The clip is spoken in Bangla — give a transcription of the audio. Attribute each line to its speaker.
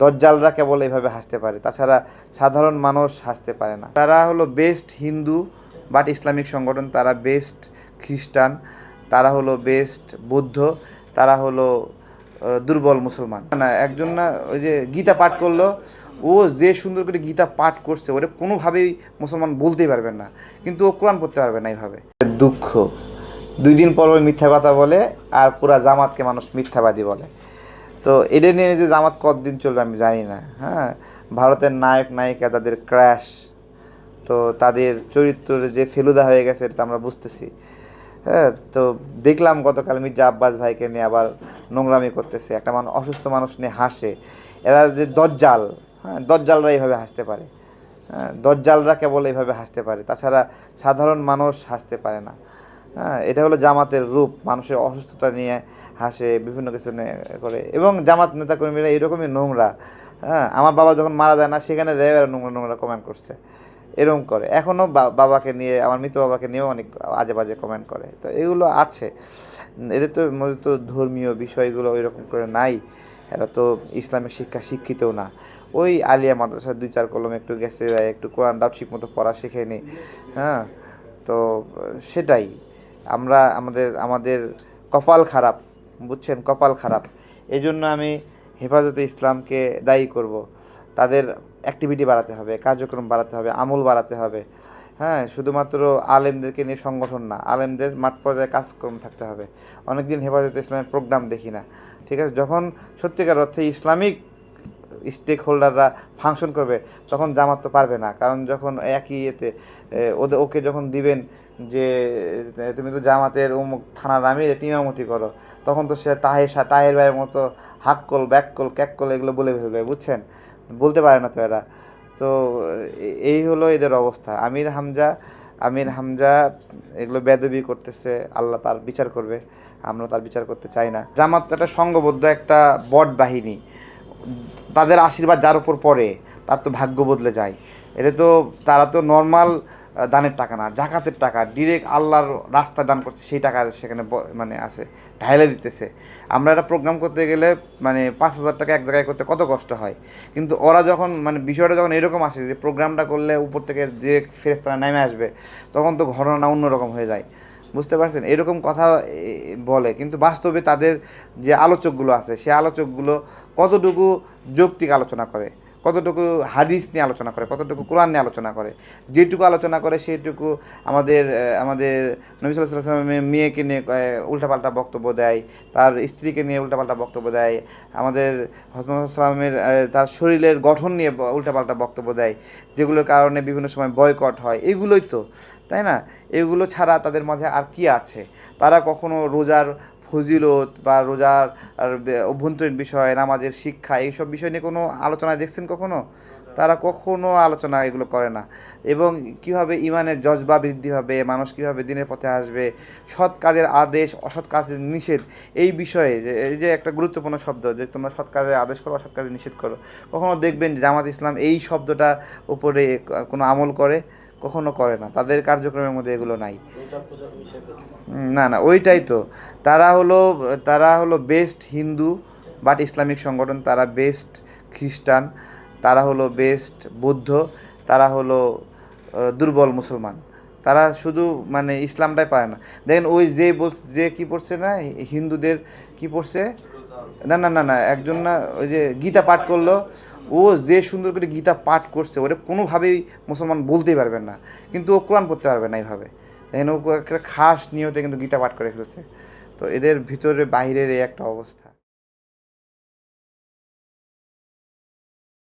Speaker 1: দজ্জালরা কেবল এইভাবে হাসতে পারে, তাছাড়া সাধারণ মানুষ হাসতে পারে না। তারা হলো বেস্ট হিন্দু বাট ইসলামিক সংগঠন, তারা বেস্ট খ্রিস্টান, তারা হলো বেস্ট বৌদ্ধ, তারা হলো দুর্বল মুসলমান। না, একজন না ওই যে গীতা পাঠ করলো, ও যে সুন্দর করে গীতা পাঠ করছে ওটা কোনোভাবেই মুসলমান বলতেই পারবেন না, কিন্তু ও কোরআন পড়তে পারবে না এইভাবে। দুঃখ, 2 দিন পর মিথ্যা কথা বলে আর পুরা জামাতকে মানুষ মিথ্যাবাদী বলে। তো এটা নিয়ে যে জামাত কতদিন চলবে আমি জানি না। হ্যাঁ, ভারতের নায়ক নায়িকা তাদের ক্র্যাশ, তো তাদের চরিত্রের যে ফেলুদা হয়ে গেছে এটা আমরা বুঝতেছি। হ্যাঁ, তো দেখলাম গতকাল মির্জা আব্বাস ভাইকে নিয়ে আবার নোংরামি করতেছে, একটা অসুস্থ মানুষ নিয়ে হাসে। এরা যে দজ্জাল, হ্যাঁ দজ্জালরা এইভাবে হাসতে পারে। হ্যাঁ, দজ্জালরা কেবল এইভাবে হাসতে পারে, তাছাড়া সাধারণ মানুষ হাসতে পারে না। হ্যাঁ, এটা হলো জামাতের রূপ, মানুষের অসুস্থতা নিয়ে হাসে, বিভিন্ন কিছু নিয়ে করে। এবং জামাত নেতাকর্মীরা এরকমই নোংরা। হ্যাঁ, আমার বাবা যখন মারা যায় না সেখানে দেয় নোংরা নোংরা কমেন্ট করছে, এরকম করে। এখনও বাবাকে নিয়ে, আমার মৃত বাবাকে নিয়েও অনেক আজে বাজে কমেন্ট করে। তো এগুলো আছে, এদের তো মধ্যে তো ধর্মীয় বিষয়গুলো ওই রকম করে নাই। এরা তো ইসলামিক শিক্ষা শিক্ষিতও না। ওই আলিয়া মাদ্রাসায় 2-4 কলম একটু গেছে, একটু কোরআনটাও ঠিক মতো পড়া শেখেনি। হ্যাঁ, তো সেটাই আমরা আমাদের আমাদের কপাল খারাপ, বুঝছেন, কপাল খারাপ। এই জন্য আমি হেফাজতে ইসলামকে দায়ী করব। তাদের অ্যাক্টিভিটি বাড়াতে হবে, কার্যক্রম বাড়াতে হবে, আমল বাড়াতে হবে। হ্যাঁ, শুধুমাত্র আলেমদেরকে নিয়ে সংগঠন না, আলেমদের মাঠ পর্যায়ে কাজকর্ম থাকতে হবে। অনেকদিন হেফাজতে ইসলামের প্রোগ্রাম দেখি না, ঠিক আছে। যখন সত্যিকার অর্থে ইসলামিক স্টেক হোল্ডাররা ফাংশন করবে তখন জামাত তো পারবে না। কারণ যখন একই ইয়েতে ওকে যখন দিবেন যে তুমি তো জামাতের অমুক থানার আমির, ইমামতি করো, তখন তো সে তাহের ভাইয়ের মতো হাক্কল ব্যাককল ক্যাককল এগুলো বলে ফেলবে, বুঝছেন, বলতে পারে না তো এরা। তো এই হলো এদের অবস্থা। আমির হামজা এগুলো বেদবি করতেছে, আল্লাহ তার বিচার করবে, আমরা তার বিচার করতে চাই না। জামাত তো একটা সংঘবদ্ধ একটা বট বাহিনী, তাদের আশীর্বাদ যার উপর পড়ে তার তো ভাগ্য বদলে যায়। এটা তো তারা তো নর্মাল দানের টাকা না, জাকাতের টাকা, ডিরেক্ট আল্লাহর রাস্তায় দান করছে, সেই টাকা সেখানে মানে আছে, ঢাইলে দিতেছে। আমরা একটা প্রোগ্রাম করতে গেলে মানে 5,000 টাকা এক জায়গায় করতে কত কষ্ট হয়, কিন্তু ওরা যখন মানে বিষয়টা যখন এরকম আসে যে প্রোগ্রামটা করলে উপর থেকে যে ফেরেশতারা নেমে আসবে, তখন তো ঘটনা অন্যরকম হয়ে যায়, বুঝতে পারছেন। এরকম কথা বলে, কিন্তু বাস্তবে তাদের যে আলোচকগুলো আছে সে আলোচকগুলো কতটুকু যৌক্তিক আলোচনা করে, কতটুকু হাদিস নিয়ে আলোচনা করে, কতটুকু কোরআন নিয়ে আলোচনা করে। যেটুকু আলোচনা করে সেইটুকু আমাদের নবী সাল্লাল্লাহু আলাইহি ওয়াসাল্লামের মেয়েকে নিয়ে উল্টাপাল্টা বক্তব্য দেয়, তার স্ত্রীকে নিয়ে উল্টাপাল্টা বক্তব্য দেয়, আমাদের হযরত মুহাম্মদ সাল্লাল্লাহু আলাইহি ওয়াসাল্লামের তার শরীরের গঠন নিয়ে উল্টাপাল্টা বক্তব্য দেয়, যেগুলোর কারণে বিভিন্ন সময় বয়কট হয়। এগুলোই তো, তাই না? এগুলো ছাড়া তাদের মাঝে আর কি আছে? তারা কখনো রোজার ফজিলত বা রোজার আর অভ্যন্তরীণ বিষয়, নামাজের শিক্ষা, এইসব বিষয় নিয়ে কোনো আলোচনা দেখছেন কখনো? তারা কখনো আলোচনা এগুলো করে না। এবং কীভাবে ইমানের জজবা বৃদ্ধি হবে, মানুষ কীভাবে দিনের পথে আসবে, সৎ কাজের আদেশ, অসৎ কাজের নিষেধ, এই বিষয়ে এই যে একটা গুরুত্বপূর্ণ শব্দ যে তোমরা সৎ কাজের আদেশ করো, অসৎ কাজে নিষেধ করো, কখনো দেখবেন যে জামাত ইসলাম এই শব্দটা উপরে কোনো আমল করে? কখনো করে না, তাদের কার্যক্রমের মধ্যে এগুলো নাই। না না, ওইটাই তো। তারা হলো বেস্ট হিন্দু বাট ইসলামিক সংগঠন, তারা বেস্ট খ্রিস্টান, তারা হলো বেস্ট বৌদ্ধ, তারা হলো দুর্বল মুসলমান। তারা শুধু মানে ইসলামটাই পারে না। দেখেন ওই যে কী পড়ছে না, হিন্দুদের কি পড়ছে, না না না না একজন না ওই যে গীতা পাঠ করলো, ও যে সুন্দর করে গীতা পাঠ করছে ওটা কোনোভাবেই মুসলমান বলতেই পারবেন না, কিন্তু ও কোরআন পড়তে পারবে না এইভাবে। দেখেন ও একটা খাস নিয়তে কিন্তু গীতা পাঠ করে ফেলছে। তো এদের ভিতরে বাহিরের এই একটা অবস্থা।